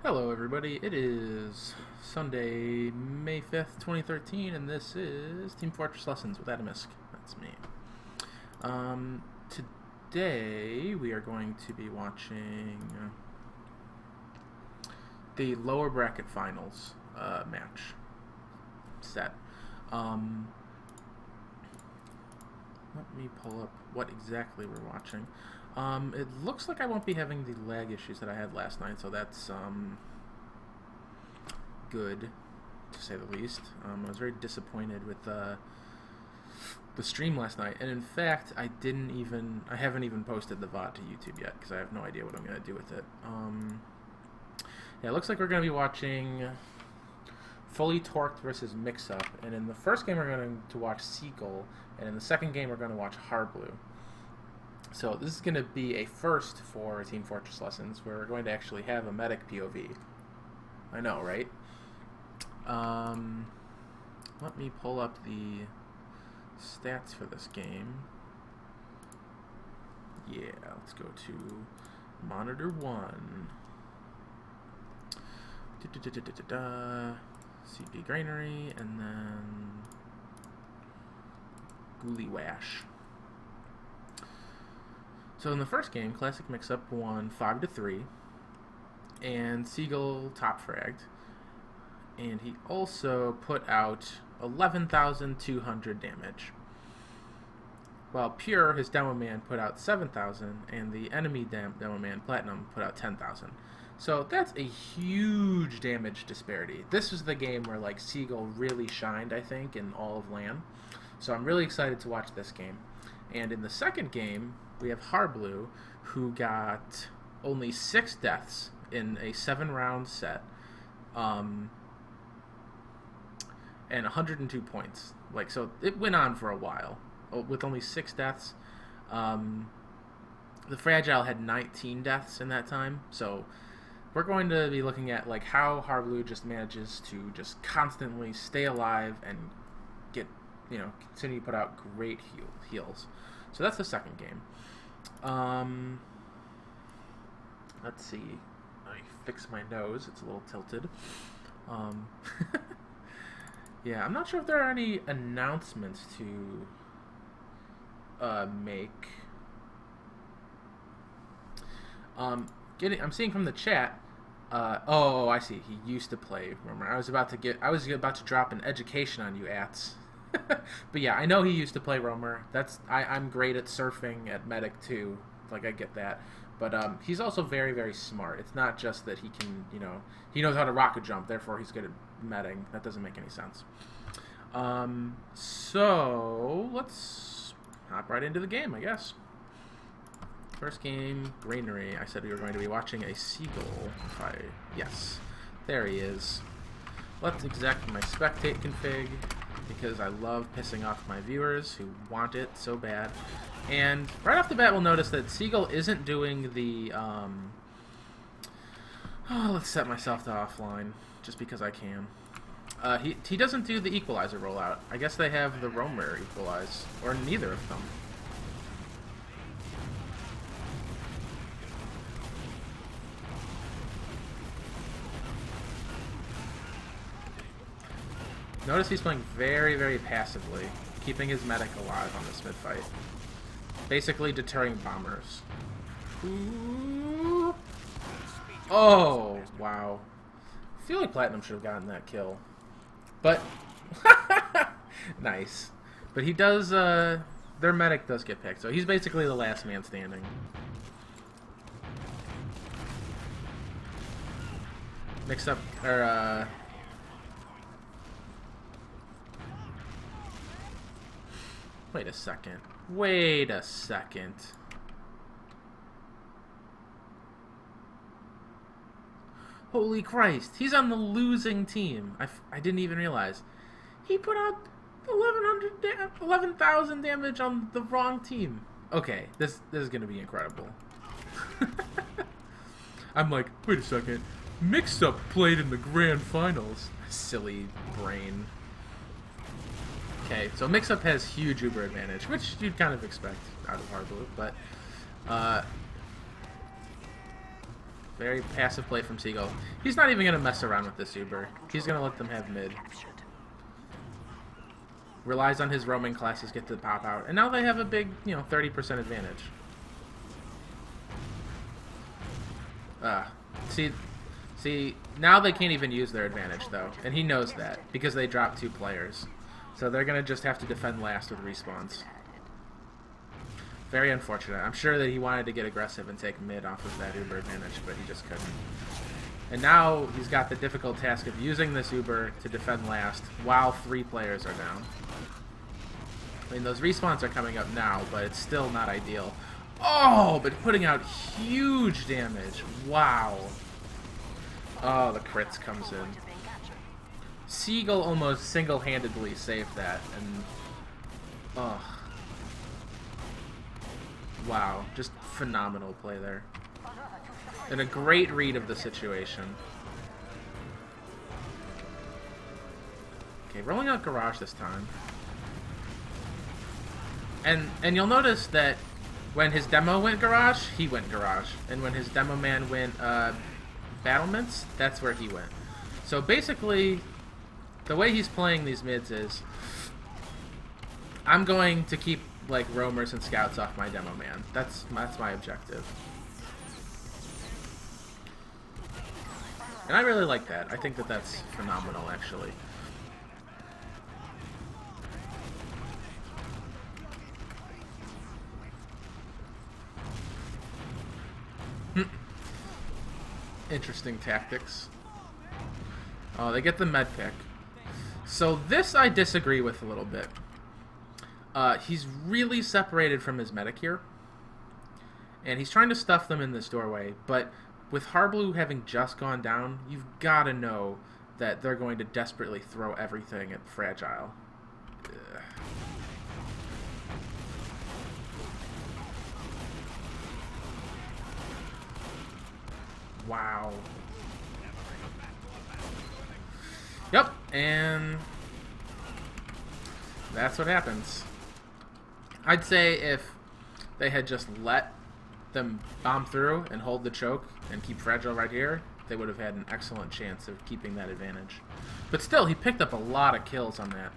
Hello everybody, it is Sunday, May 5th, 2013, and this is Team Fortress Lessons with Atomsk. That's me. Today we are going to be watching the lower bracket finals match set. Let me pull up what exactly we're watching. It looks like I won't be having the lag issues that I had last night, so that's good, to say the least. I was very disappointed with the stream last night, and in fact, I haven't even posted the VOD to YouTube yet, because I have no idea what I'm going to do with it. Yeah, it looks like we're going to be watching Fully Torqued versus Mix-Up, and in the first game we're going to watch Seagull, and in the second game we're going to watch Harbleu. So this is going to be a first for Team Fortress Lessons. We're going to actually have a medic POV. I know, right? Let me pull up the stats for this game. Yeah, let's go to Monitor 1. CP Granary, and then Ghoulie Wash. So in the first game, Classic Mix-Up won 5-3, and Seagull top fragged, and he also put out 11,200 damage. While Pure, his demo man, put out 7,000, and the enemy demo man, Platinum, put out 10,000. So that's a huge damage disparity. This is the game where like Seagull really shined, I think, in all of LAN. So I'm really excited to watch this game. And in the second game, we have Harbleu, who got only 6 deaths in a 7-round set, and 102 points. Like, so it went on for a while with only 6 deaths. The Fragile had 19 deaths in that time. So we're going to be looking at like how Harbleu just manages to just constantly stay alive and get, continue to put out great heals. So that's the second game. Let's see. Let me fix my nose. It's a little tilted. Yeah, I'm not sure if there are any announcements to make. I'm seeing from the chat. Oh, I see. He used to play Roamer. I was about to drop an education on you, Ats. But yeah, I know he used to play Roamer. I'm great at surfing at Medic too. Like, I get that. But he's also very, very smart. It's not just that he can, he knows how to rocket jump, therefore he's good at medding. That doesn't make any sense. So let's hop right into the game, I guess. First game, Granary. I said we were going to be watching a Seagull. Yes, there he is. Let's exec my spectate config, because I love pissing off my viewers who want it so bad. And right off the bat, we'll notice that Seagull isn't doing the, let's set myself to offline, just because I can. He doesn't do the equalizer rollout. I guess they have the Roamer equalize, or neither of them. Notice he's playing very, very passively, keeping his medic alive on this mid-fight. Basically deterring bombers. Ooh. Oh, wow. I feel like Platinum should have gotten that kill. But, nice. But he does, their medic does get picked, so he's basically the last man standing. Mixed up, or, wait a second. Wait a second. Holy Christ. He's on the losing team. I didn't even realize. He put out 11,000 damage on the wrong team. Okay, this is going to be incredible. I'm like, wait a second. Mix-Up played in the grand finals. Silly brain. Okay, so Mix-Up has huge Uber advantage, which you'd kind of expect out of Harbleu, but Very passive play from Seagull. He's not even going to mess around with this Uber. He's going to let them have mid. Relies on his roaming classes, get to pop out. And now they have a big, 30% advantage. See, now they can't even use their advantage, though. And he knows that, because they dropped 2 players. So they're going to just have to defend last with respawns. Very unfortunate. I'm sure that he wanted to get aggressive and take mid off of that Uber advantage, but he just couldn't. And now he's got the difficult task of using this Uber to defend last while 3 players are down. I mean, those respawns are coming up now, but it's still not ideal. Oh, but putting out huge damage. Wow. Oh, the crits comes in. Seagull almost single-handedly saved that, and... oh. Wow, just phenomenal play there. And a great read of the situation. Okay, rolling out Garage this time. And you'll notice that when his demo went Garage, he went Garage. And when his demo man went Battlements, that's where he went. So basically, the way he's playing these mids is, I'm going to keep like roamers and scouts off my demo man. That's my objective. And I really like that. I think that that's phenomenal, actually. Interesting tactics. Oh, they get the med pick. So this I disagree with a little bit. He's really separated from his medic here. And he's trying to stuff them in this doorway. But with Harbleu having just gone down, you've got to know that they're going to desperately throw everything at Fragile. Ugh. Wow. Yep, and that's what happens. I'd say if they had just let them bomb through and hold the choke and keep Fragile right here, they would have had an excellent chance of keeping that advantage. But still, he picked up a lot of kills on that.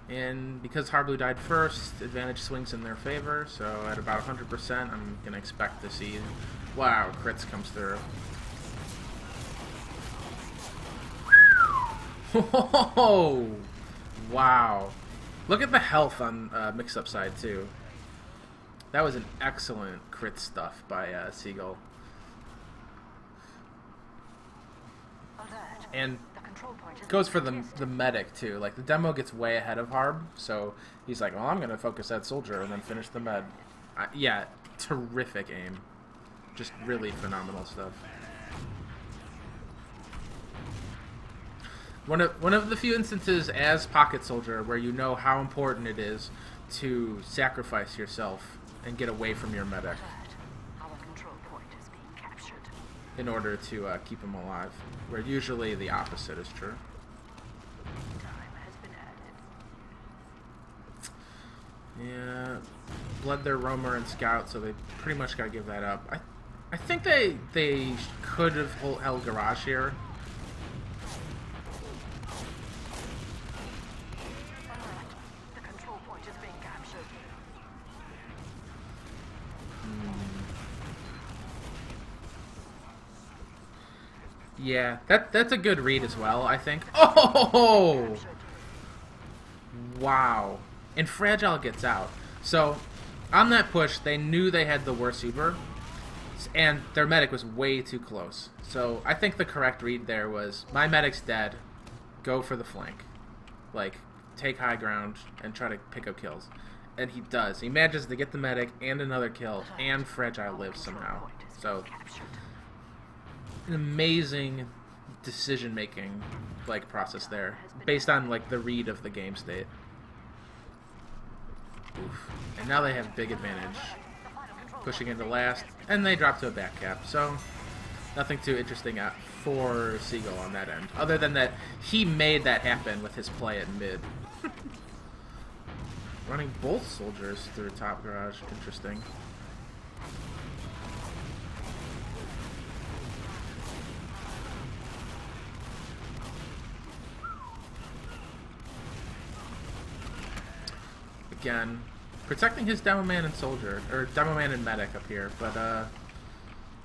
And because Harbleu died first, advantage swings in their favor, so at about 100%, I'm going to expect to see... wow, crits comes through. Oh, wow. Look at the health on mix-up side, too. That was an excellent crit stuff by Seagull. And goes for the medic, too. Like, the demo gets way ahead of Harb, so he's like, well, I'm going to focus that soldier and then finish the med. Yeah, terrific aim. Just really phenomenal stuff. One of the few instances as Pocket Soldier where you know how important it is to sacrifice yourself and get away from your medic in order to keep him alive, where usually the opposite is true. Yeah, bled their roamer and scout, so they pretty much got to give that up. I think they could have held Garage here. Yeah, that's a good read as well, I think. Oh! Wow. And Fragile gets out. So, on that push, they knew they had the worst Uber, and their medic was way too close. So, I think the correct read there was, my medic's dead, go for the flank. Like, take high ground and try to pick up kills. And he does. He manages to get the medic and another kill, and Fragile lives somehow. So... an amazing decision-making process there, based on the read of the game state. Oof. And now they have big advantage, pushing into last, and they drop to a back cap. So nothing too interesting for Seagull on that end. Other than that, he made that happen with his play at mid. Running both soldiers through top garage. Interesting. Again, protecting his demo man and soldier, or demo man and medic up here, but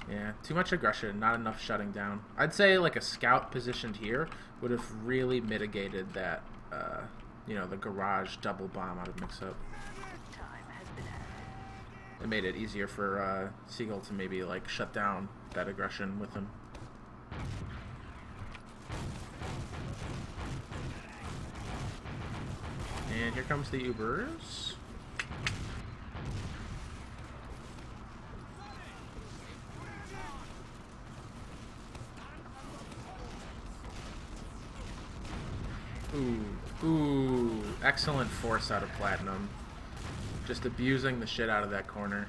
yeah, too much aggression, not enough shutting down. I'd say like a scout positioned here would have really mitigated that, you know, the garage double bomb out of mix-up. It made it easier for Seagull to maybe like shut down that aggression with him. And here comes the Ubers. Ooh, excellent force out of Platinum. Just abusing the shit out of that corner.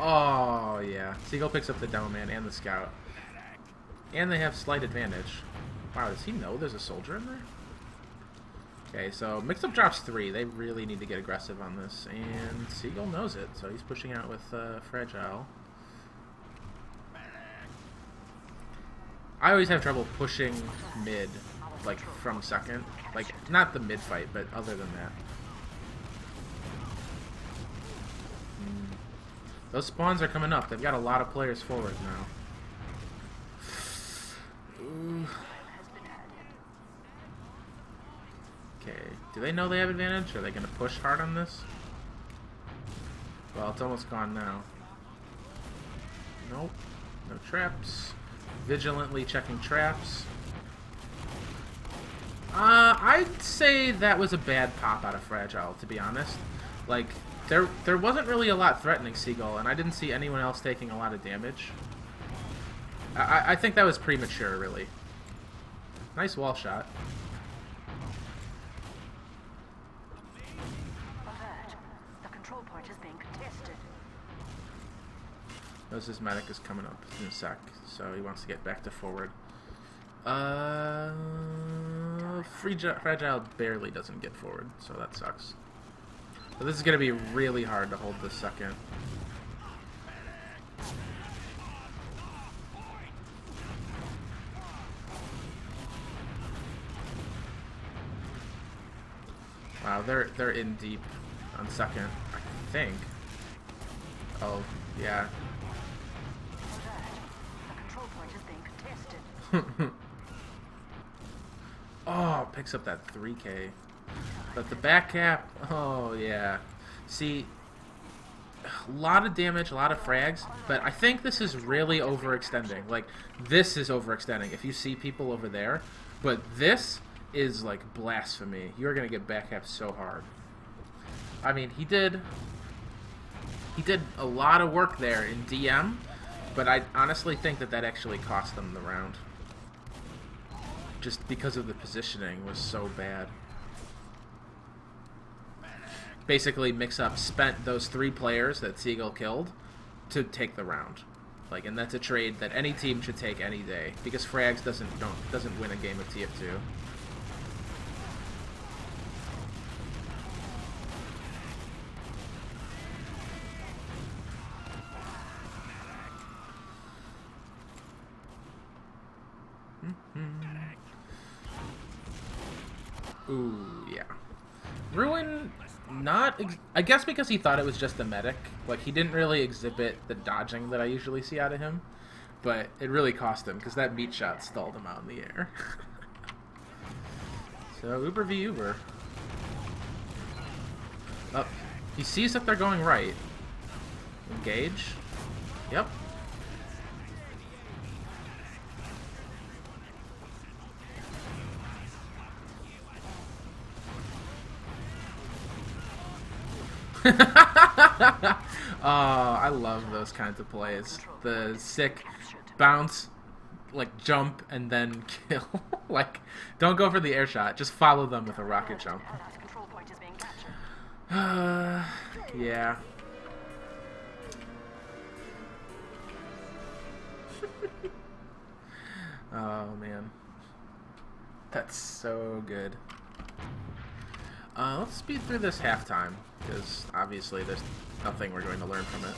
Oh, yeah. Seagull picks up the demo man and the scout. And they have slight advantage. Wow, does he know there's a soldier in there? Okay, so mix-up drops 3. They really need to get aggressive on this. And Seagull knows it, so he's pushing out with Fragile. I always have trouble pushing mid, like, from second. Like, not the mid fight, but other than that. Those spawns are coming up. They've got a lot of players forward now. Ooh. Okay, do they know they have advantage? Are they going to push hard on this? Well, it's almost gone now. Nope. No traps. Vigilantly checking traps. I'd say that was a bad pop out of Fragile, to be honest. Like, there wasn't really a lot threatening Seagull, and I didn't see anyone else taking a lot of damage. I think that was premature, really. Nice wall shot. The control point is being contested. Knows his medic is coming up in a sec, so he wants to get back to forward. Fragile barely doesn't get forward, so that sucks. So this is going to be really hard to hold this second. Wow, they're in deep on second, I think. Oh, yeah. The control point is being contested. Oh, picks up that 3K. But the back cap, oh yeah. See, a lot of damage, a lot of frags, but I think this is really overextending. Like, this is overextending if you see people over there. But this is like blasphemy. You're going to get back cap so hard. I mean, he did a lot of work there in DM, but I honestly think that actually cost them the round. Just because of the positioning was so bad. Basically, Mix-Up spent those 3 players that Seagull killed to take the round. Like, and that's a trade that any team should take any day, because Frags doesn't win a game of TF2. Ooh, yeah. Ruin, I guess because he thought it was just a medic. Like, he didn't really exhibit the dodging that I usually see out of him. But it really cost him, because that meat shot stalled him out in the air. So, Uber v Uber. Oh, he sees that they're going right. Engage. Yep. Oh, I love those kinds of plays. The sick bounce, like jump, and then kill. Like, don't go for the air shot. Just follow them with a rocket jump. Yeah. Oh, man. That's so good. Let's speed through this halftime, because obviously there's nothing we're going to learn from it.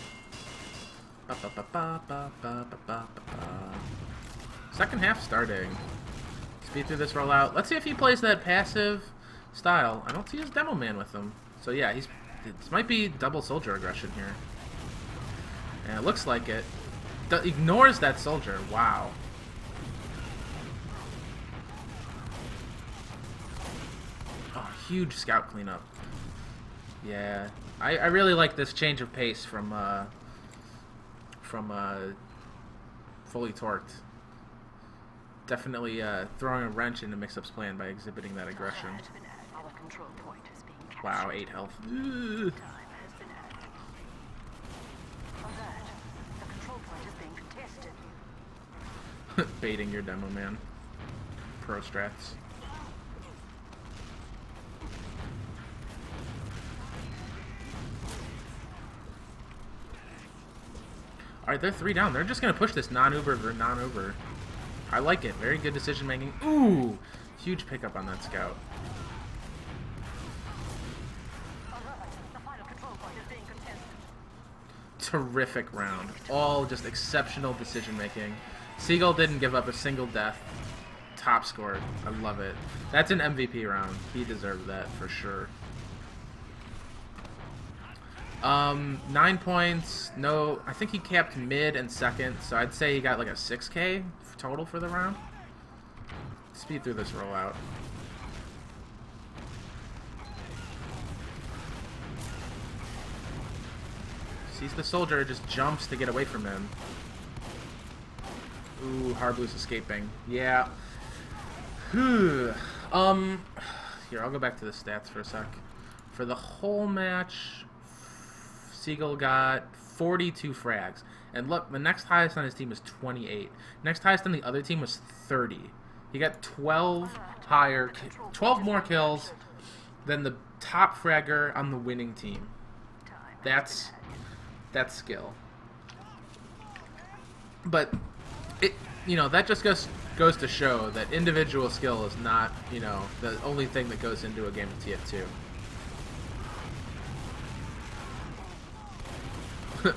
Second half starting. Speed through this rollout. Let's see if he plays that passive style. I don't see his demo man with him. So yeah, this might be double soldier aggression here. And it looks like it. Ignores that soldier. Wow. Oh, huge scout cleanup. Yeah. I really like this change of pace from fully torqued. Definitely throwing a wrench into Mix-Up's plan by exhibiting that aggression. Wow, 8 health. Ugh. Baiting your demo man. Pro strats. Alright, they're 3 down. They're just going to push this non-Uber for non-Uber. I like it. Very good decision making. Ooh! Huge pickup on that scout. Terrific round. All just exceptional decision making. Seagull didn't give up a single death. Top score. I love it. That's an MVP round. He deserved that for sure. 9 points. No, I think he capped mid and second, so I'd say he got like a 6K total for the round. Speed through this rollout. Sees the soldier, just jumps to get away from him. Ooh, Harbleu's escaping. Yeah. Here, I'll go back to the stats for a sec. For the whole match, Seagull got 42 frags. And look, the next highest on his team was 28. Next highest on the other team was 30. He got 12 more kills than the top fragger on the winning team. That's skill. But that just goes to show that individual skill is not, the only thing that goes into a game of TF2.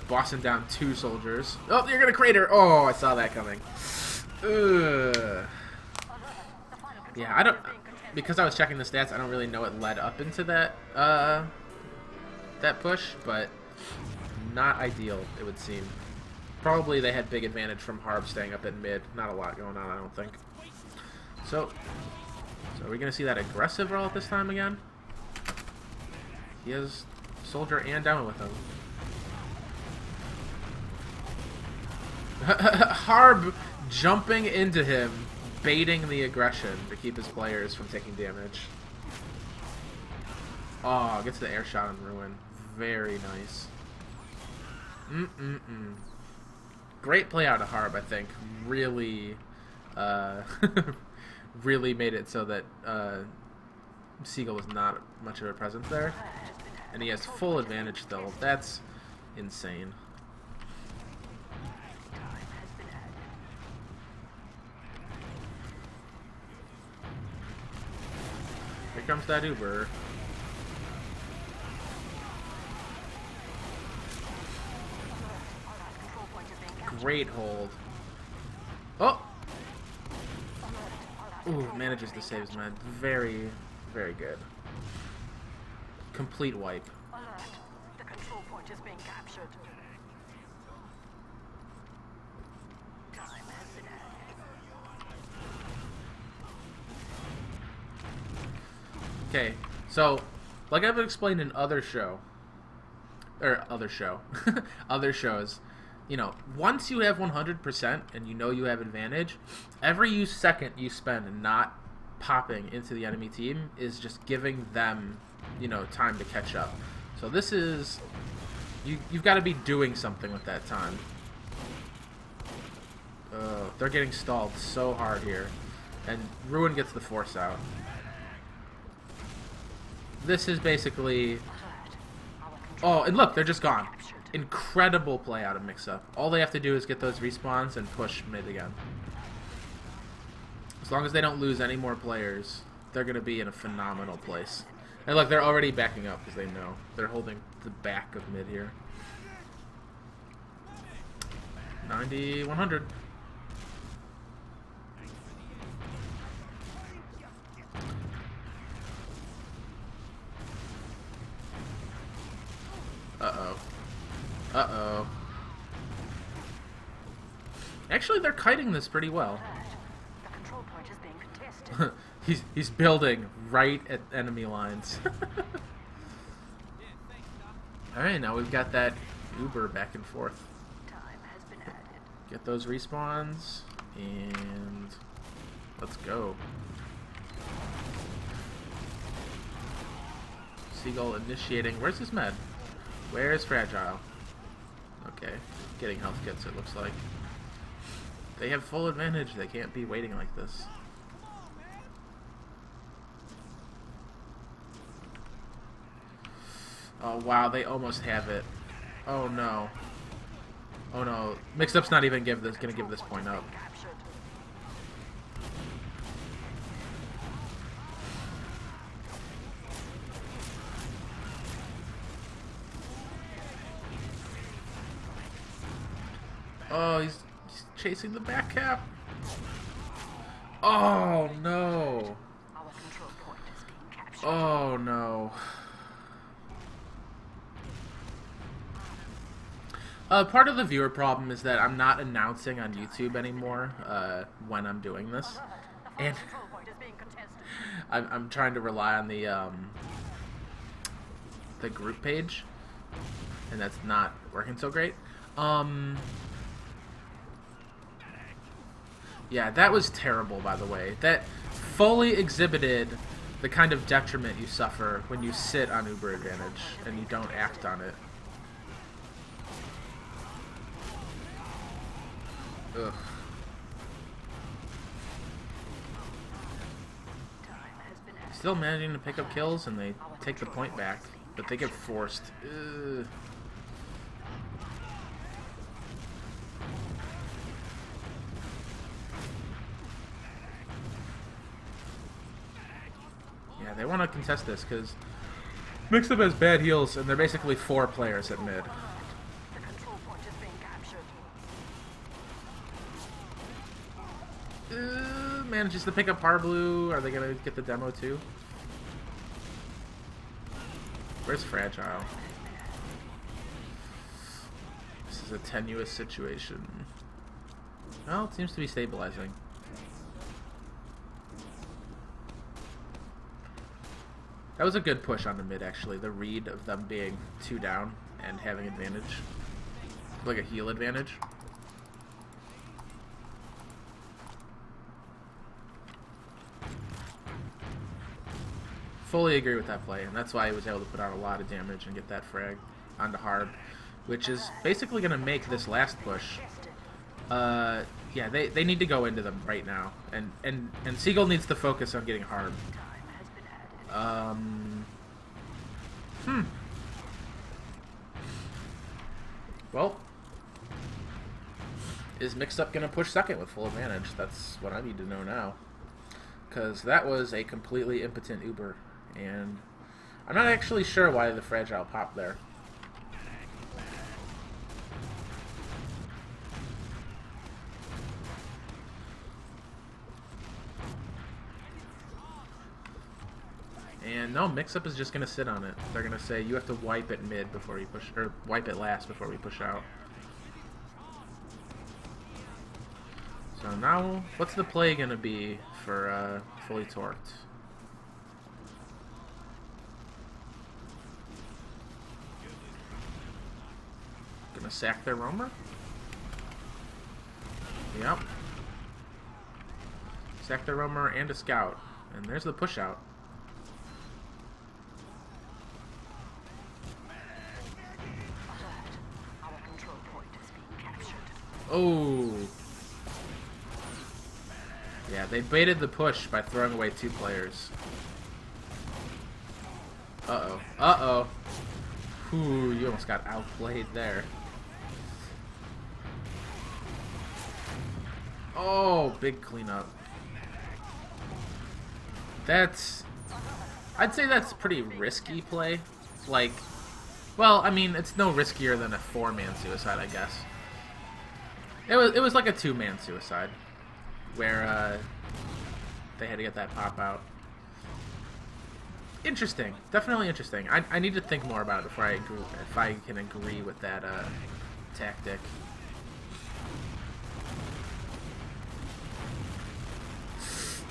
Bossing down 2 soldiers. Oh, you're gonna crater! Oh, I saw that coming. Ugh. Yeah, because I was checking the stats, I don't really know what led up into that push, but not ideal, it would seem. Probably they had big advantage from Harb staying up in mid. Not a lot going on, I don't think. So are we gonna see that aggressive roll at this time again? He has soldier and demo with him. Harb jumping into him, baiting the aggression to keep his players from taking damage. Oh, gets the air shot on Ruin. Very nice. Great play out of Harb, I think. Really, really made it so that Seagull was not much of a presence there. And he has full advantage still. That's insane. Here comes that Uber. Great hold. Oh! Ooh, manages to save his man. Very, very good. Complete wipe. The control point is being captured. Time has been added. Okay, so, like I've explained in other shows, once you have 100% and you have advantage, every second you spend not popping into the enemy team is just giving them, time to catch up. So this is, you've got to be doing something with that time. They're getting stalled so hard here. And Ruin gets the force out. This is basically Oh, and look, they're just gone. Incredible play out of Mix-Up. All they have to do is get those respawns and push mid again. As long as they don't lose any more players, they're going to be in a phenomenal place. And look, they're already backing up because they know. They're holding the back of mid here. 90, 100. Uh-oh. Uh-oh. Actually, they're kiting this pretty well. The control point is being contested. he's building right at enemy lines. Alright, now we've got that Uber back and forth. Time has been added. Get those respawns, and let's go. Seagull initiating. Where's his med? Where's Fragile? Okay, getting health kits, it looks like. They have full advantage. They can't be waiting like this. Oh, wow, they almost have it. Oh, no. Oh, no. Mix-Up's not even gonna give this point up. Captured. Oh, he's chasing the back cap. Oh, no. Our control point is being captured. Oh, no. Part of the viewer problem is that I'm not announcing on YouTube anymore when I'm doing this. And Control point is being contested. I'm trying to rely on the group page, and that's not working so great. Yeah, that was terrible, by the way. That fully exhibited the kind of detriment you suffer when you sit on Uber advantage and you don't act on it. Ugh. Time has been added. Still managing to pick up kills, and they take the point back, but they get forced. Ugh. Yeah, they want to contest this because Mix-Up has bad heals, and they're basically 4 players at mid. The control point is being captured. Manages to pick up Harbleu. Are they gonna get the demo too? Where's Fragile? This is a tenuous situation. Well, it seems to be stabilizing. That was a good push on the mid, actually. The read of them being 2 down and having advantage. Like a heal advantage. Fully agree with that play, and that's why he was able to put out a lot of damage and get that frag onto Harb, which is basically going to make this last push. Yeah, they need to go into them right now, and Seagull needs to focus on getting Harb. Time has been added. Well, is Mix-Up going to push second with full advantage? That's what I need to know now, because that was a completely impotent Uber. And I'm not actually sure why the Fragile popped there. And no, Mix-Up is just going to sit on it. They're going to say, you have to wipe it mid before you push, or wipe it last before we push out. So now, what's the play going to be for fully torqued? Gonna sack their roamer? Yep. Sack their roamer and a scout. And there's the push out. Our control point is being captured. Oh. Yeah, they baited the push by throwing away 2 players. Uh-oh. Uh-oh. Ooh, you almost got outplayed there. Oh, big cleanup. I'd say that's pretty risky play. Like, well, I mean, it's no riskier than a 4-man suicide, I guess. It was like a 2-man suicide, where they had to get that pop out. Interesting, definitely interesting. I need to think more about it before I agree, if I can agree with that tactic.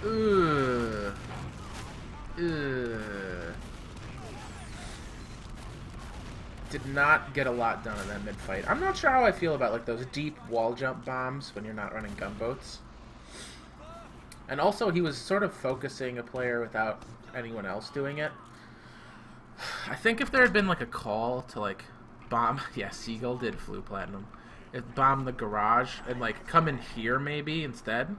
Ugh. Ugh. Did not get a lot done in that mid-fight. I'm not sure how I feel about like those deep wall jump bombs when you're not running gunboats. And also, he was sort of focusing a player without anyone else doing it. I think if there had been like a call to like bomb, yeah, Seagull did flew platinum. It bomb the garage and like come in here maybe instead.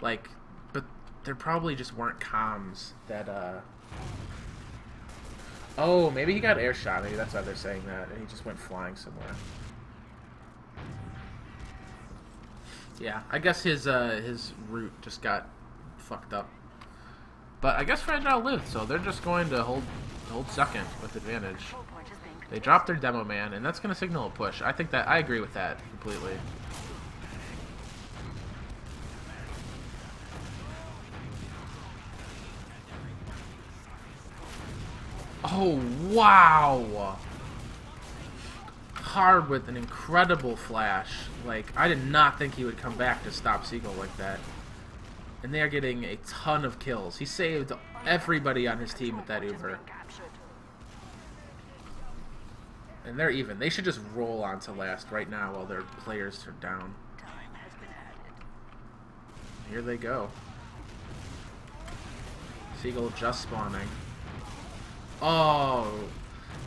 Like, but there probably just weren't comms that oh, maybe he got air shot. Maybe that's why they're saying that, and he just went flying somewhere. Yeah, I guess his route just got fucked up. But I guess Fragile lived, so they're just going to hold second with advantage. They dropped their demo man, and that's going to signal a push. I think that I agree with that completely. Oh, wow! Hard with an incredible flash. Like, I did not think he would come back to stop Seagull like that. And they are getting a ton of kills. He saved everybody on his team with that Uber. And they're even. They should just roll on to last right now while their players are down. Here they go. Seagull just spawning. Oh!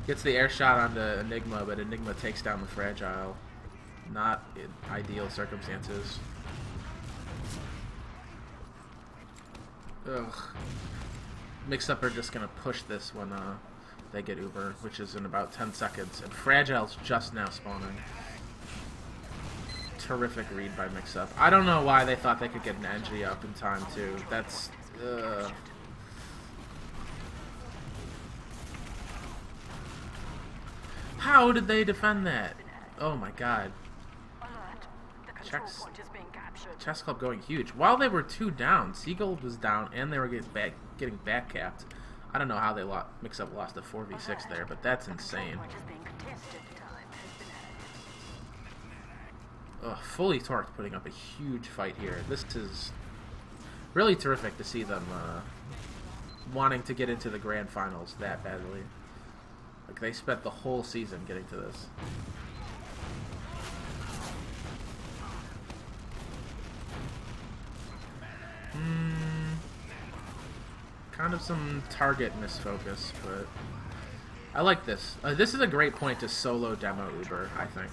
Gets the air shot onto Enigma, but Enigma takes down the Fragile. Not in ideal circumstances. Ugh. Mix-up are just gonna push this when they get Uber, which is in about 10 seconds. And Fragile's just now spawning. Terrific read by Mix-up. I don't know why they thought they could get an Engie up in time, too. That's... How did they defend that? Oh my god. Chess Club going huge. While they were 2 down, Seagull was down and they were getting back capped. I don't know how they Mix-up lost a 4v6 there, but that's insane. Ugh, fully torqued putting up a huge fight here. This is really terrific to see them wanting to get into the grand finals that badly. Like, they spent the whole season getting to this. Kind of some target misfocus, but I like this. This is a great point to solo demo Uber, I think.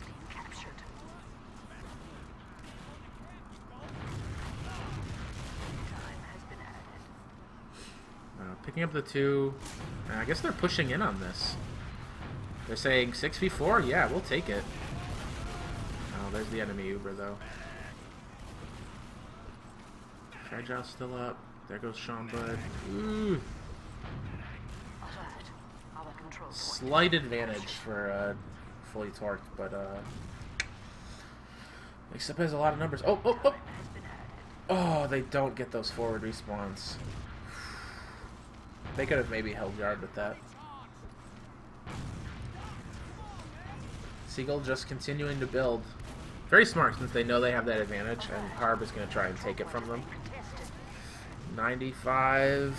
Picking up the 2. I guess they're pushing in on this. They're saying 6v4? Yeah, we'll take it. Oh, there's the enemy Uber, though. Fragile's still up. There goes Sean Bud. Ooh. Slight advantage for fully torqued, but Mix-up has a lot of numbers. Oh, oh, oh! Oh, they don't get those forward respawns. They could have maybe held yard with that. Seagull just continuing to build. Very smart since they know they have that advantage, and Harb is going to try and take it from them. 95.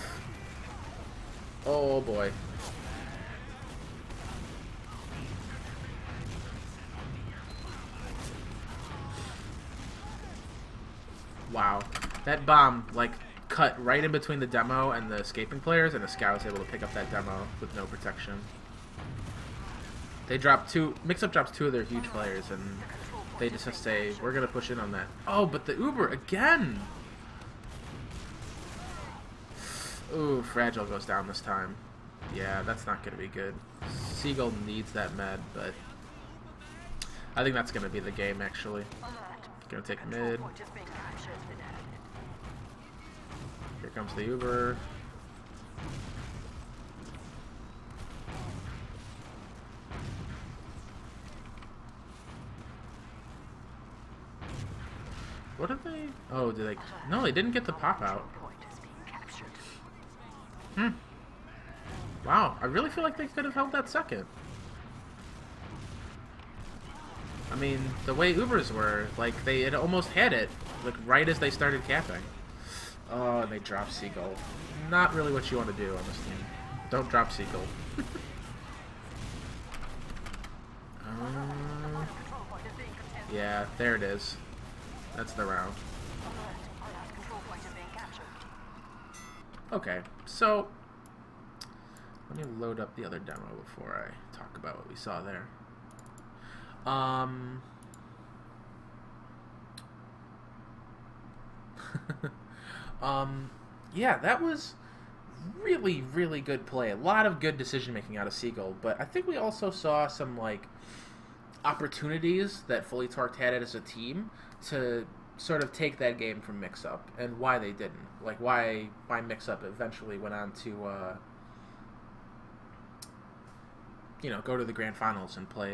Oh boy. Wow. That bomb, like, cut right in between the demo and the escaping players, and the scout was able to pick up that demo with no protection. They dropped 2, Mix-up drops 2 of their huge players, and they just say, we're going to push in on that. Oh, but the Uber again! Ooh, Fragile goes down this time. Yeah, that's not going to be good. Seagull needs that med, but I think that's going to be the game, actually. Going to take mid. Here comes the Uber. What did they... Oh, did they... No, they didn't get the pop out. Wow, I really feel like they could have held that second. I mean, the way Ubers were, like, they had almost had it, like, right as they started capping. Oh, and they dropped Seagull. Not really what you want to do on this team. Don't drop Seagull. Yeah, there it is. That's the round. Okay, so let me load up the other demo before I talk about what we saw there. Yeah, that was really, really good play. A lot of good decision making out of Seagull, but I think we also saw some like opportunities that Fully Torqued had as a team to sort of take that game from Mix Up, and why they didn't. Like why Mix Up eventually went on to you know, go to the grand finals and play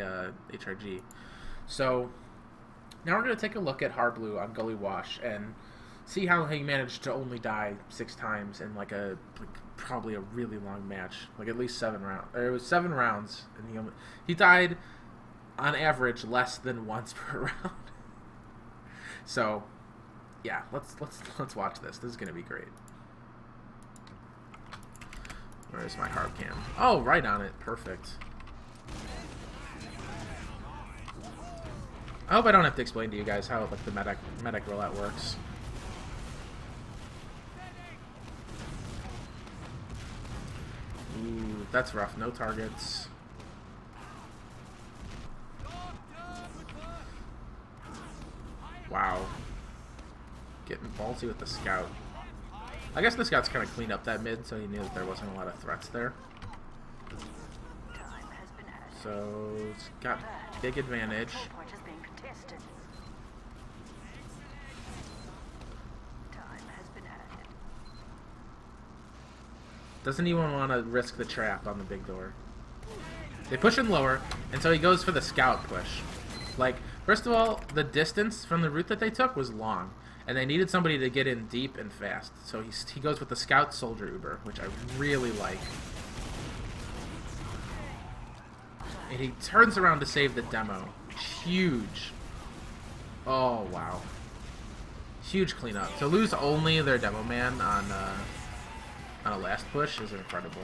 HRG. So now we're going to take a look at Harbleu on Gully Wash and see how he managed to only die 6 times in like probably a really long match, like at least 7 rounds. Or it was 7 rounds, and he died on average less than once per round. So yeah, let's watch this. This is going to be great. Where's my hard cam? Oh, right on it. Perfect. I hope I don't have to explain to you guys how like the medic rollout works. Ooh, that's rough. No targets. Wow. Getting ballsy with the scout. I guess the scout's kind of cleaned up that mid, so he knew that there wasn't a lot of threats there. So it's got big advantage. Doesn't even want to risk the trap on the big door. They push him lower, and so he goes for the scout push. Like, first of all, the distance from the route that they took was long, and they needed somebody to get in deep and fast. So he goes with the scout soldier Uber, which I really like. And he turns around to save the demo. Huge. Oh, wow. Huge cleanup. To lose only their demo man on a last push is incredible.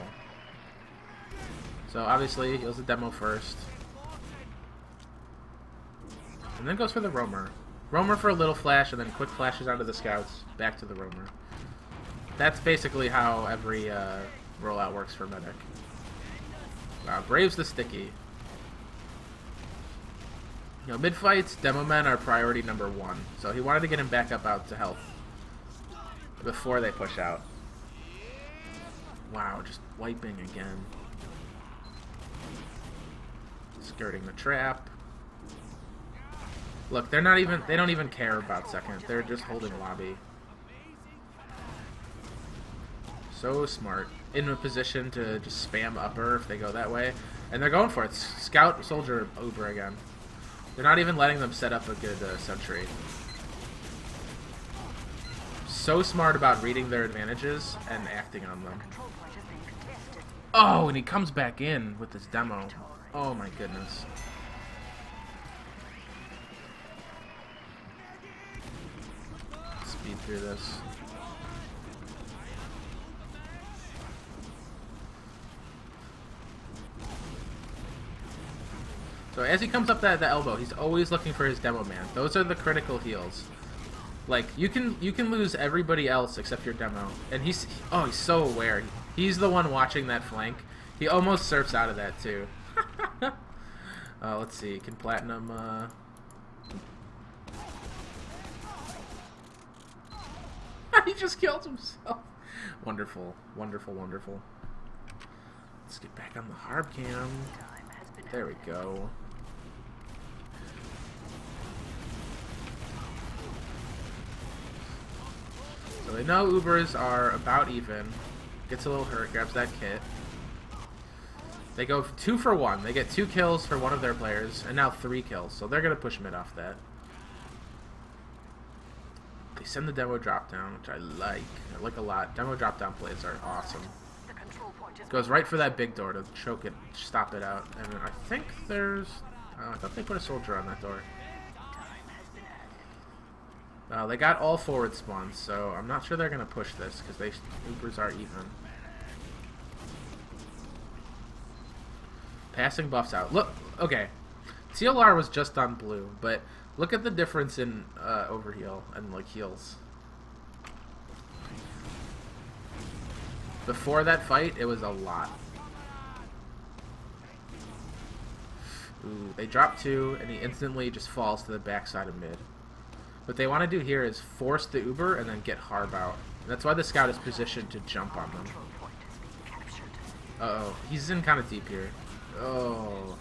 So obviously he heals the demo first. And then goes for the roamer. Roamer for a little flash, and then quick flashes onto the scouts. Back to the roamer. That's basically how every rollout works for medic. Wow, Brave's the sticky. You know, mid-fights, demo men are priority number 1. So he wanted to get him back up out to health before they push out. Wow, just wiping again. Skirting the trap. Look, they don't even care about second. They're just holding lobby. So smart. In a position to just spam upper if they go that way. And they're going for it. Scout, soldier, Uber again. They're not even letting them set up a good sentry. So smart about reading their advantages and acting on them. Oh, and he comes back in with this demo. Oh my goodness. Speed through this. So as he comes up the elbow, he's always looking for his demo man. Those are the critical heals. Like you can lose everybody else except your demo, and he's so aware. He's the one watching that flank. He almost surfs out of that too. Let's see. Can Platinum? He just killed himself. Wonderful, wonderful, wonderful. Let's get back on the harb cam. There we go. So they know Ubers are about even. Gets a little hurt, grabs that kit. They go 2 for 1. They get 2 kills for one of their players, and now 3 kills. So they're going to push mid off that. They send the demo drop down, which I like. I like a lot. Demo drop down plays are awesome. Goes right for that big door to choke it, stop it out. And I think there's... I thought they put a soldier on that door. They got all forward spawns, so I'm not sure they're going to push this, because they Ubers are even. Passing buffs out. Look, okay. TLR was just on blue, but look at the difference in overheal and, like, heals. Before that fight, it was a lot. Ooh, they drop 2, and he instantly just falls to the backside of mid. What they want to do here is force the Uber and then get Harb out. That's why the scout is positioned to jump on them. Uh-oh. He's in kind of deep here. Oh.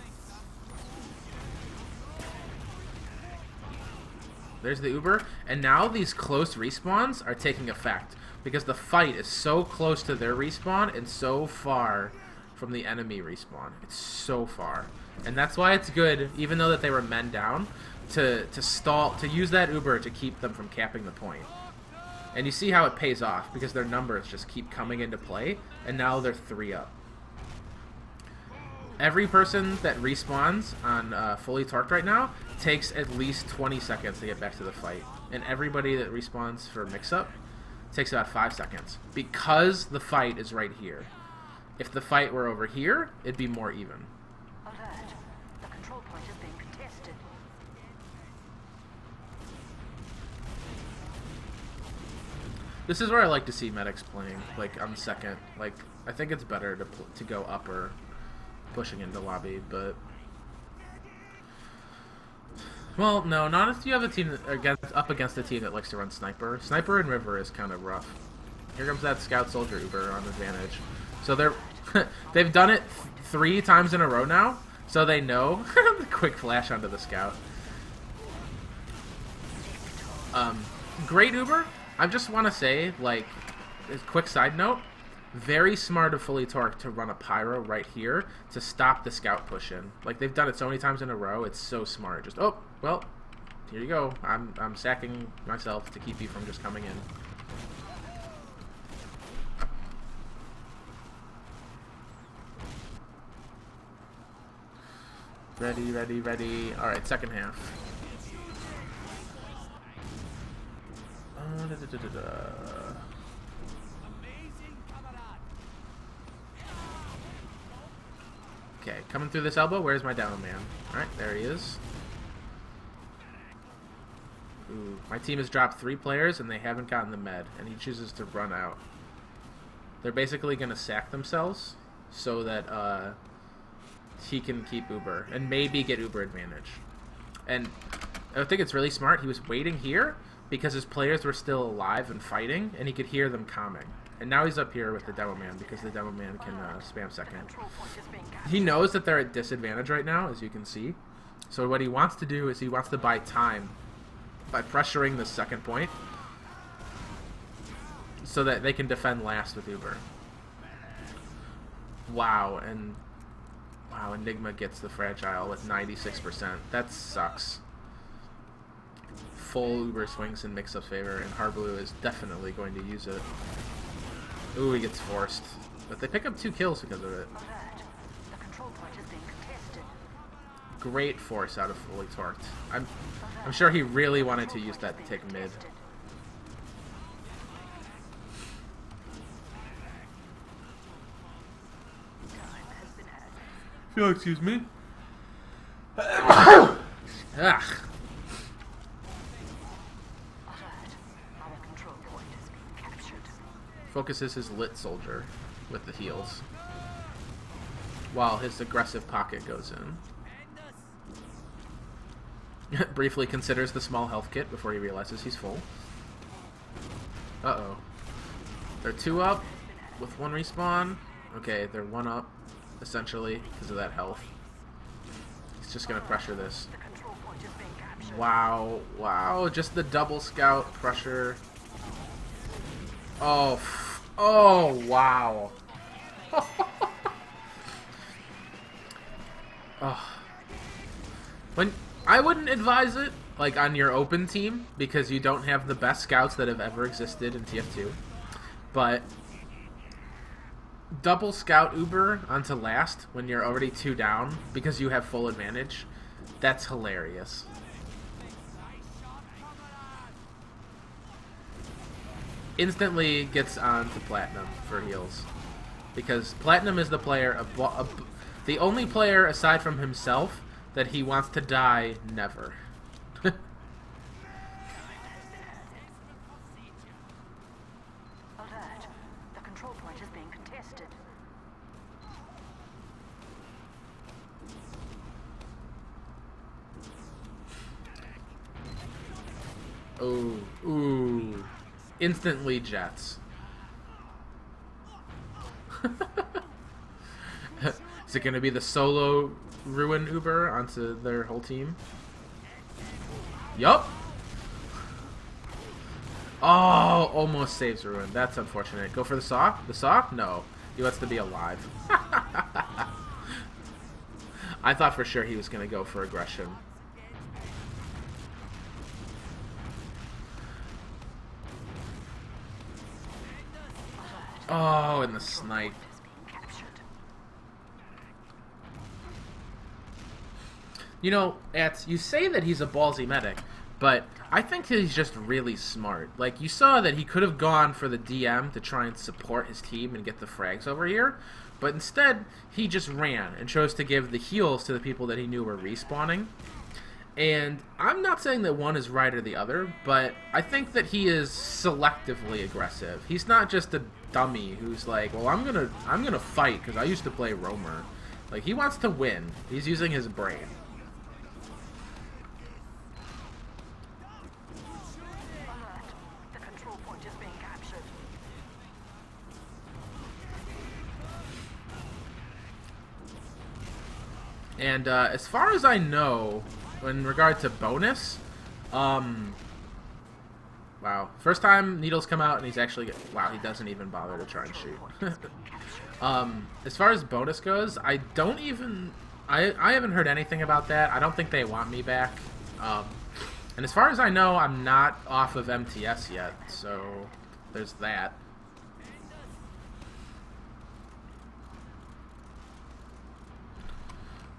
There's the Uber. And now these close respawns are taking effect. Because the fight is so close to their respawn and so far from the enemy respawn. It's so far. And that's why it's good, even though that they were men down, to stall, to use that Uber to keep them from capping the point. And you see how it pays off, because their numbers just keep coming into play, and now they're 3 up. Every person that respawns on fully torqued right now takes at least 20 seconds to get back to the fight. And everybody that respawns for mix-up takes about 5 seconds. Because the fight is right here. If the fight were over here, it'd be more even. This is where I like to see medics playing, like, on the second. Like, I think it's better to go upper, pushing into lobby, but... Well, no, not if you have a team that, up against a team that likes to run Sniper. Sniper and River is kind of rough. Here comes that Scout Soldier Uber on advantage. So they're... they've done it 3 times in a row now, so they know. The quick flash onto the Scout. Great Uber. I just want to say, like, a quick side note, very smart of Fully Torqued to run a Pyro right here to stop the Scout push in. Like, they've done it so many times in a row, it's so smart. Just, oh, well, here you go. I'm sacking myself to keep you from just coming in. Ready, ready, ready. Alright, second half. Okay, coming through this elbow. Where's my down man? Alright, there he is. Ooh, my team has dropped 3 players and they haven't gotten the med, and he chooses to run out. They're basically going to sack themselves so that he can keep Uber and maybe get Uber advantage. And I think it's really smart. He was waiting here because his players were still alive and fighting, and he could hear them calming. And now he's up here with the Demo Man because the Demo Man can spam second. He knows that they're at disadvantage right now, as you can see. So what he wants to do is he wants to buy time by pressuring the second point so that they can defend last with Uber. Wow, and wow, Enigma gets the Fragile with 96%. That sucks. Full Uber swings in mix-up's favor, and Harbleu is definitely going to use it. Ooh, he gets forced. But they pick up 2 kills because of it. Great force out of Fully Torqued. I'm sure he really wanted to use that to take mid. If you'll excuse me. Ugh. Focuses his lit soldier with the heals while his aggressive pocket goes in. Briefly considers the small health kit before he realizes he's full. Uh-oh. They're 2 up with 1 respawn. Okay, they're 1 up. essentially, because of that health. He's just going to pressure this. The control point is being captured. Wow. Wow. Just the double scout pressure. Oh. Oh, wow. Oh. When I wouldn't advise it, like, on your open team, because you don't have the best scouts that have ever existed in TF2. But double scout Uber onto last when you're already 2 down because you have full advantage, that's hilarious. Instantly gets on to Platinum for heals. Because Platinum is the player, the only player aside from himself that he wants to die never. Alert. The control point is being contested. Oh, ooh. Instantly jets. Is it going to be the solo ruin Uber onto their whole team? Yup. Oh, almost saves ruin. That's unfortunate. Go for the sock? The sock? No. He wants to be alive. I thought for sure he was going to go for aggression. Oh, and the snipe. Is being captured. You know, you say that he's a ballsy medic, but I think he's just really smart. Like, you saw that he could have gone for the DM to try and support his team and get the frags over here, but instead, he just ran and chose to give the heals to the people that he knew were respawning. And I'm not saying that one is right or the other, but I think that he is selectively aggressive. He's not just a dummy who's like, well, I'm gonna fight because I used to play roamer. Like, he wants to win. He's using his brain. Alert. The control point is being captured. And as far as I know, in regard to bonus, wow, first time needles come out and he's actually wow, he doesn't even bother to try and shoot. As far as bonus goes, I haven't heard anything about that. I don't think they want me back. And as far as I know, I'm not off of MTS yet, so there's that.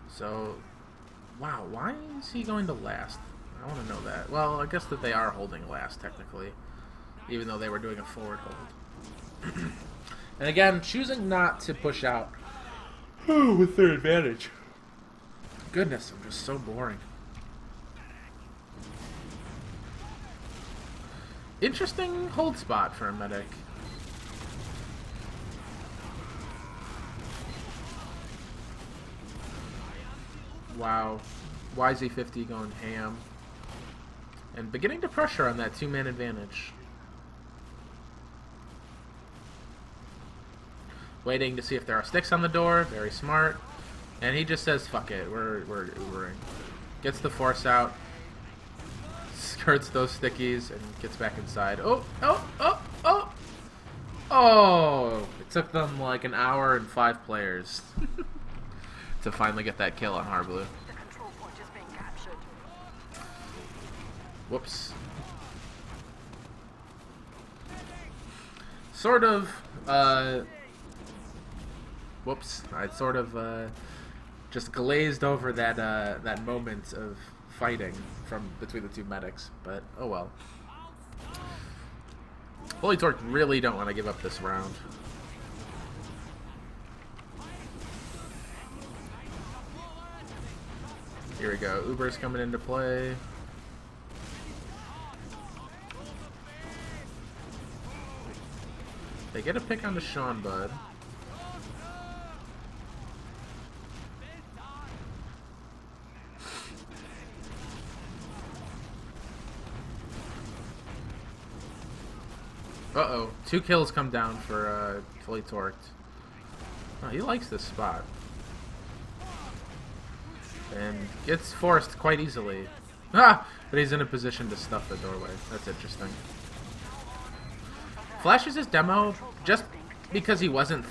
So, wow, why is he going to last? I want to know that. Well, I guess that they are holding last, technically, even though they were doing a forward hold. And again, choosing not to push out with their advantage. Goodness, I'm just so boring. Interesting hold spot for a medic. Wow. YZ50 going ham. And beginning to pressure on that 2-man advantage. Waiting to see if there are sticks on the door. Very smart. And he just says, fuck it. We're Ubering. Gets the force out. Skirts those stickies and gets back inside. Oh! It took them like an hour and 5 players to finally get that kill on Harbleu. The control point is being captured. Whoops. Sort of, whoops. I sort of, just glazed over that, that moment of fighting from between the two medics, but oh well. Fully Torqued really don't want to give up this round. Here we go. Uber's coming into play. They get a pick on the Sean Bud. Uh-oh. 2 kills come down for Fully Torqued. Oh, he likes this spot. and gets forced quite easily. Ah! But he's in a position to stuff the doorway. That's interesting. Flashes his demo just because he wasn't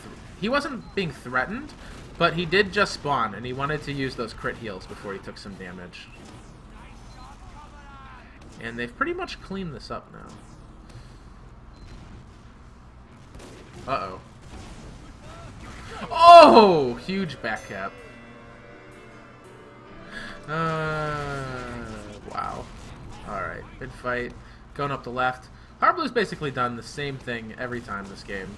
being threatened, but he did just spawn, and he wanted to use those crit heals before he took some damage. And they've pretty much cleaned this up now. Uh-oh. Oh! Huge back cap. Wow. Alright, good fight. Going up the left. Harbleu's basically done the same thing every time this game.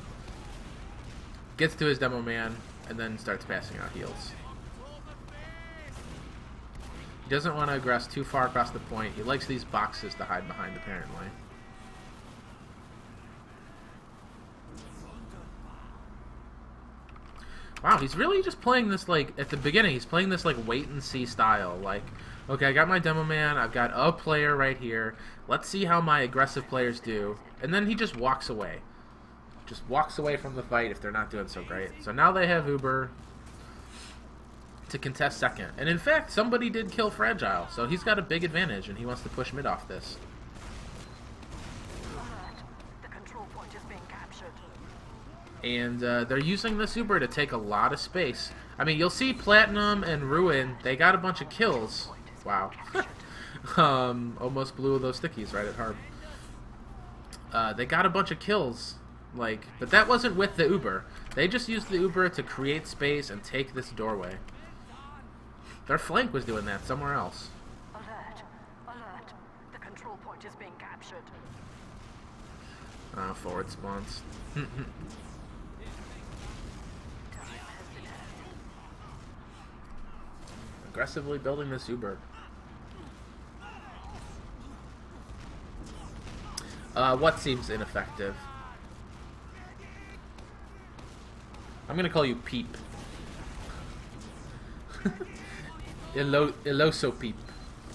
Gets to his demo man, and then starts passing out heals. He doesn't want to aggress too far across the point. He likes these boxes to hide behind, apparently. Wow, he's really just playing this, like, at the beginning, he's playing this, like, wait-and-see style. Like, okay, I got my demo man, I've got a player right here, let's see how my aggressive players do. And then he just walks away. Just walks away from the fight if they're not doing so great. So now they have Uber to contest second. And in fact, somebody did kill Fragile, so he's got a big advantage, and he wants to push mid off this. The control point is being captured. And they're using this Uber to take a lot of space. I mean, you'll see Platinum and Ruin, they got a bunch of kills. Wow. Almost blew those stickies right at Harb. They got a bunch of kills, like, but that wasn't with the Uber. They just used the Uber to create space and take this doorway. Their flank was doing that somewhere else. Alert! Alert! The control point is being captured. Forward spawns. Aggressively building this Uber. What seems ineffective? I'm gonna call you Peep. Iloso Peep.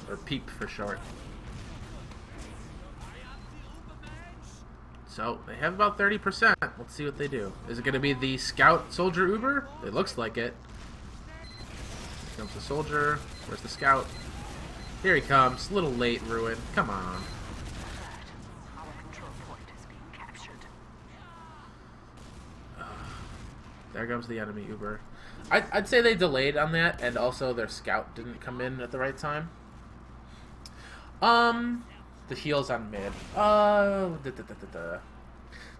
Or Peep for short. So, they have about 30%. Let's see what they do. Is it gonna be the Scout Soldier Uber? It looks like it. Here comes the Soldier. Where's the Scout? Here he comes. A little late, Ruin. Come on. There comes the enemy Uber. I'd say they delayed on that, and also their Scout didn't come in at the right time. The heals on mid.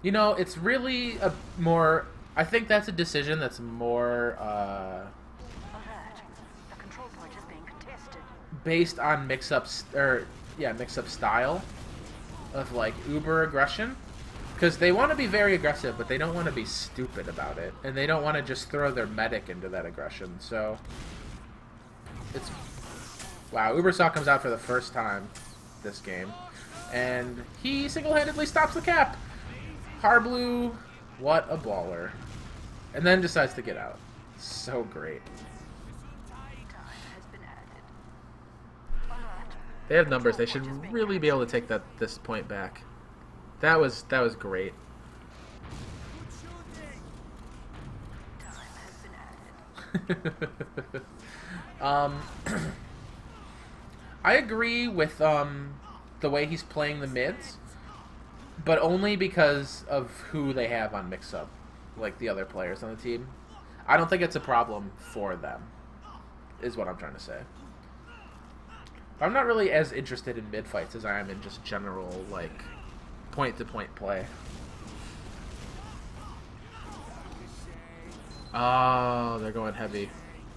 You know, it's really a more... I think that's a decision that's more... The control point is being contested. Based on mix-up style of, like, Uber aggression. Because they want to be very aggressive, but they don't want to be stupid about it. And they don't want to just throw their medic into that aggression. So, it's... Wow, Ubersaw comes out for the first time this game. And he single-handedly stops the cap. Harbleu, what a baller. And then decides to get out. So great. They have numbers. They should really be able to take this point back. That was great. I agree with the way he's playing the mids, but only because of who they have on mix-up, like the other players on the team. I don't think it's a problem for them, is what I'm trying to say. I'm not really as interested in mid fights as I am in just general, like, point-to-point play. Oh, they're going heavy.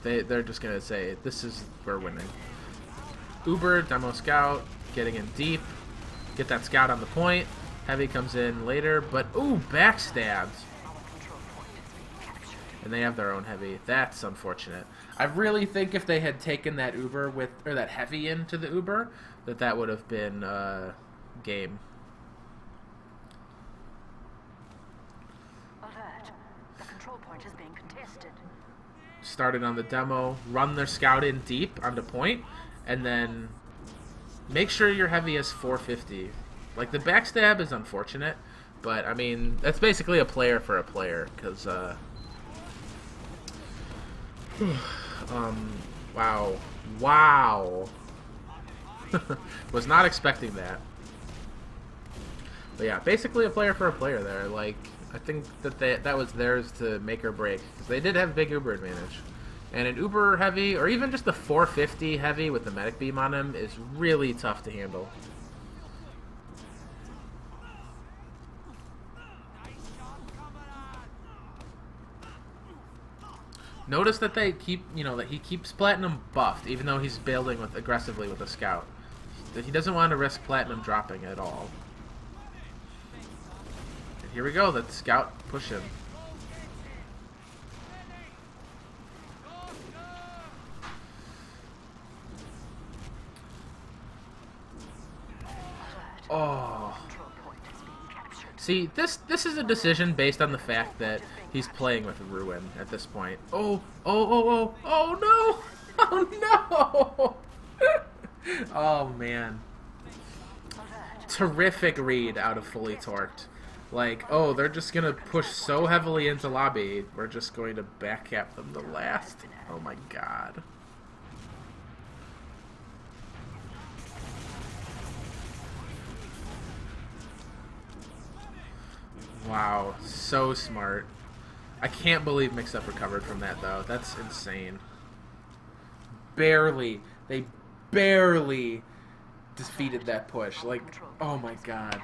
They're just gonna say, we're winning. Uber, Demo Scout, getting in deep. Get that Scout on the point. Heavy comes in later, but ooh, backstabs. And they have their own Heavy. That's unfortunate. I really think if they had taken that Uber or that Heavy into the Uber, that would have been game. Alert! The control point is being contested. Started on the demo, run their Scout in deep onto point, and then make sure your Heavy is 450. Like, the backstab is unfortunate, but, I mean, that's basically a player for a player, because, wow. Wow. Was not expecting that. But yeah, basically a player for a player there. Like, I think that that was theirs to make or break. Because they did have a big Uber advantage. And an Uber heavy, or even just a 450 heavy with the medic beam on him, is really tough to handle. Notice that they keep, that he keeps Platinum buffed, even though he's building aggressively with a scout. He doesn't want to risk Platinum dropping at all. And here we go, the scout push him. Oh. See, this is a decision based on the fact that he's playing with Ruin at this point. Oh no! Oh no! Oh man. Terrific read out of Fully Torqued. Like, oh, they're just gonna push so heavily into lobby, we're just going to backcap them the last. Oh my god. Wow, so smart. I can't believe Mix-Up recovered from that, though. That's insane. Barely. They barely defeated that push. Like, oh my god.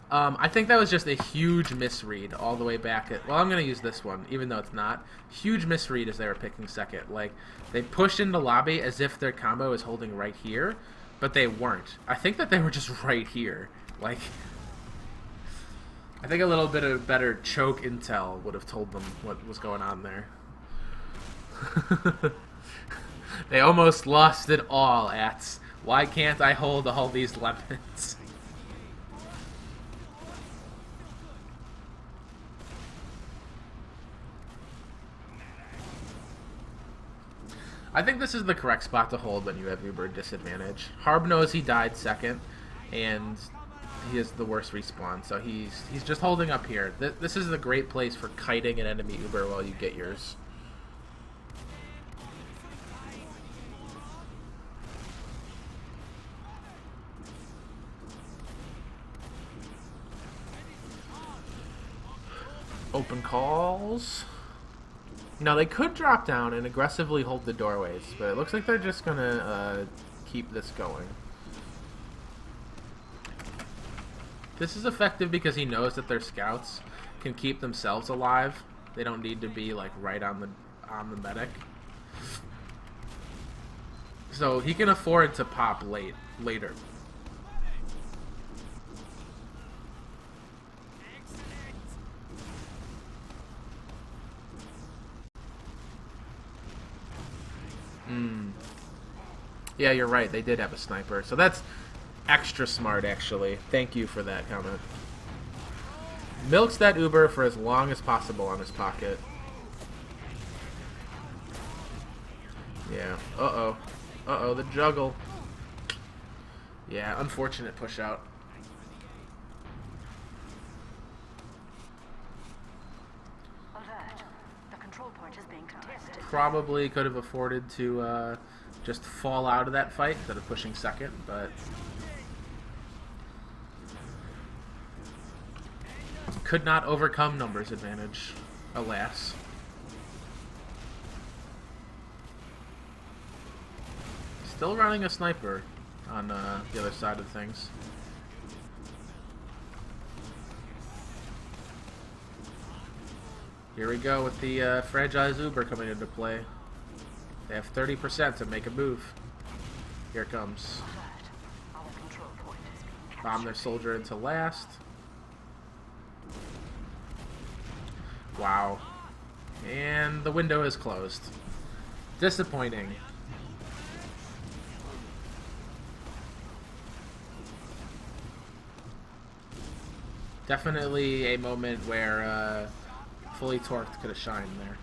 I think that was just a huge misread all the way back at... Well, I'm going to use this one, even though it's not. Huge misread as they were picking second. Like, they pushed into lobby as if their combo is holding right here, but they weren't. I think that they were just right here. Like... I think a little bit of better choke intel would have told them what was going on there. They almost lost it all, Ats. Why can't I hold all these lemons? I think this is the correct spot to hold when you have Uber disadvantage. Harb knows he died second, and he is the worst respawn, so he's just holding up here. This is a great place for kiting an enemy Uber while you get yours. Open calls. Now they could drop down and aggressively hold the doorways, but it looks like they're just gonna keep this going. This is effective because he knows that their scouts can keep themselves alive. They don't need to be like right on the medic. So he can afford to pop later. Yeah, you're right. They did have a sniper. So that's extra smart, actually. Thank you for that comment. Milks that Uber for as long as possible on his pocket. Yeah. Uh-oh. Uh-oh, the juggle. Yeah, unfortunate push out. Alert. The control point is being contested. Probably could have afforded to just fall out of that fight instead of pushing second, but could not overcome numbers advantage, alas. Still running a sniper on the other side of things. Here we go with the Fragile Uber coming into play. They have 30% to make a move. Here it comes. Our control point is being Bomb their soldier into last. Wow. And the window is closed. Disappointing. Definitely a moment where Fully Torqued could have shined there.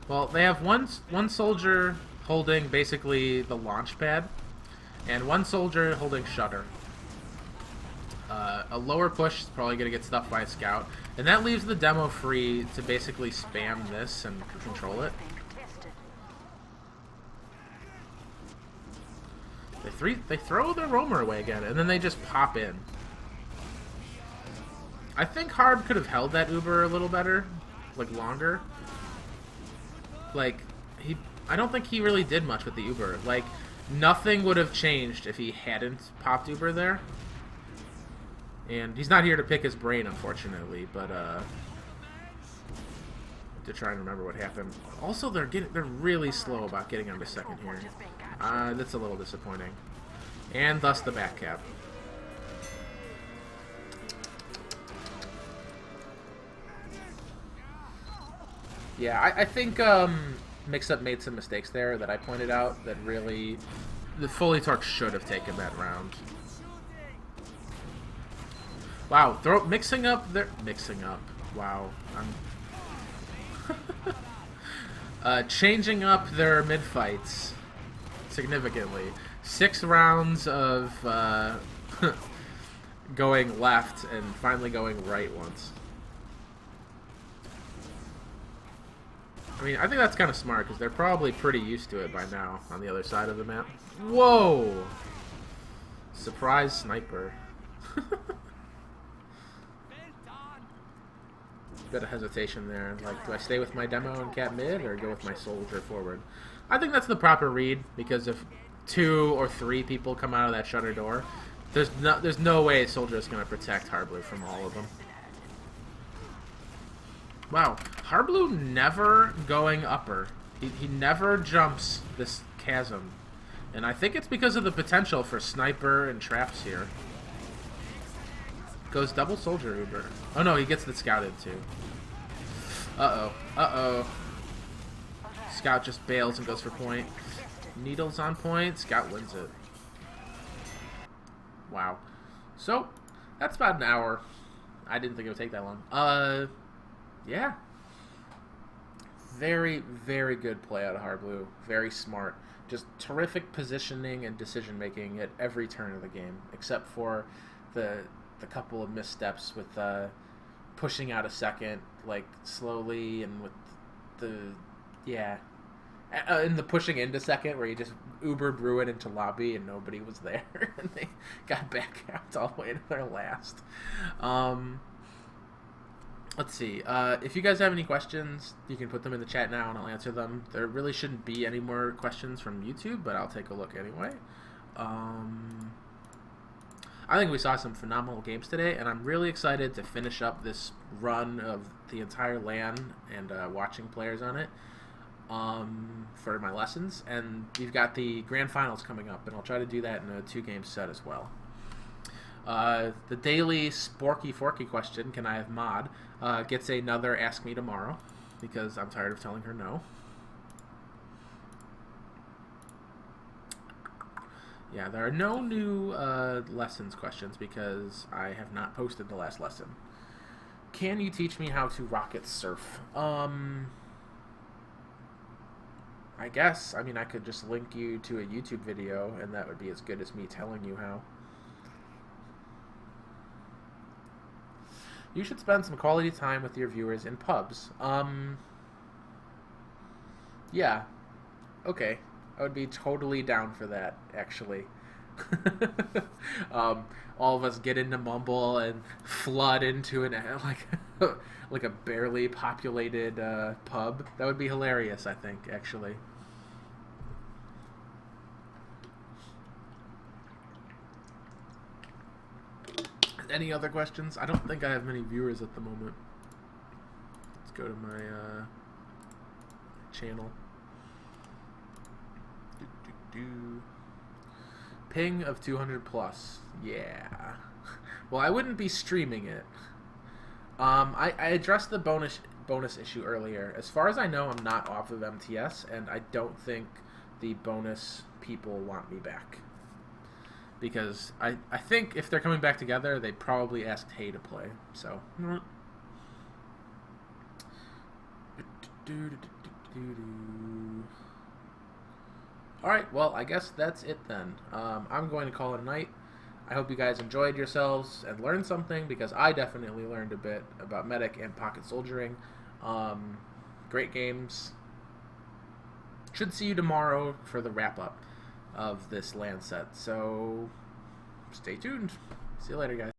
Well, they have one soldier holding basically the launch pad, and one soldier holding shutter. A lower push is probably going to get stuffed by a scout. And that leaves the demo free to basically spam this and control it. They throw their roamer away again, and then they just pop in. I think Harb could have held that Uber a little better, like longer. Like, I don't think he really did much with the Uber. Like, nothing would have changed if he hadn't popped Uber there. And he's not here to pick his brain, unfortunately, but to try and remember what happened. Also, they're really slow about getting onto second here. That's a little disappointing. And thus the back cap. Yeah, I think Mix-Up made some mistakes there that I pointed out that really... The Fully Torque should have taken that round. Wow, mixing up. Wow, I'm changing up their mid fights significantly. 6 rounds of going left and finally going right once. I mean, I think that's kind of smart because they're probably pretty used to it by now on the other side of the map. Whoa! Surprise sniper. Bit of hesitation there. Like, do I stay with my demo and cap mid or go with my soldier forward? I think that's the proper read because if 2 or 3 people come out of that shutter door, there's no way a soldier is going to protect Harbleu from all of them. Wow, Harbleu never going upper. He never jumps this chasm. And I think it's because of the potential for sniper and traps here. Goes double soldier Uber. Oh no, he gets the scouted too. Uh-oh. Uh-oh. Scout just bails and goes for point. Needles on point. Scout wins it. Wow. So, that's about an hour. I didn't think it would take that long. Yeah. Very, very good play out of Harbleu. Very smart. Just terrific positioning and decision-making at every turn of the game, except for the couple of missteps with pushing out a second, like, slowly, and with the... Yeah. And the pushing into second, where you just Uber Bruin into lobby and nobody was there, and they got back out all the way to their last. Let's see. If you guys have any questions, you can put them in the chat now and I'll answer them. There really shouldn't be any more questions from YouTube, but I'll take a look anyway. I think we saw some phenomenal games today, and I'm really excited to finish up this run of the entire LAN and watching players on it for my lessons. And we've got the grand finals coming up, and I'll try to do that in a 2-game set as well. The daily Sporky Forky question, can I have mod, gets another Ask Me Tomorrow, because I'm tired of telling her no. Yeah, there are no new lessons questions because I have not posted the last lesson. Can you teach me how to rocket surf? I guess. I mean, I could just link you to a YouTube video, and that would be as good as me telling you how. You should spend some quality time with your viewers in pubs. Yeah. Okay. I would be totally down for that, actually. All of us get into Mumble and flood into an like a barely populated pub. That would be hilarious, I think, actually. Any other questions? I don't think I have many viewers at the moment. Let's go to my channel. Ping of 200 plus. Yeah. Well, I wouldn't be streaming it. I addressed the bonus issue earlier. As far as I know, I'm not off of MTS, and I don't think the bonus people want me back. Because I think if they're coming back together, they probably asked Hay to play. So. Alright, well, I guess that's it then. I'm going to call it a night. I hope you guys enjoyed yourselves and learned something, because I definitely learned a bit about medic and pocket soldiering. Great games. Should see you tomorrow for the wrap-up of this land set. So stay tuned. See you later, guys.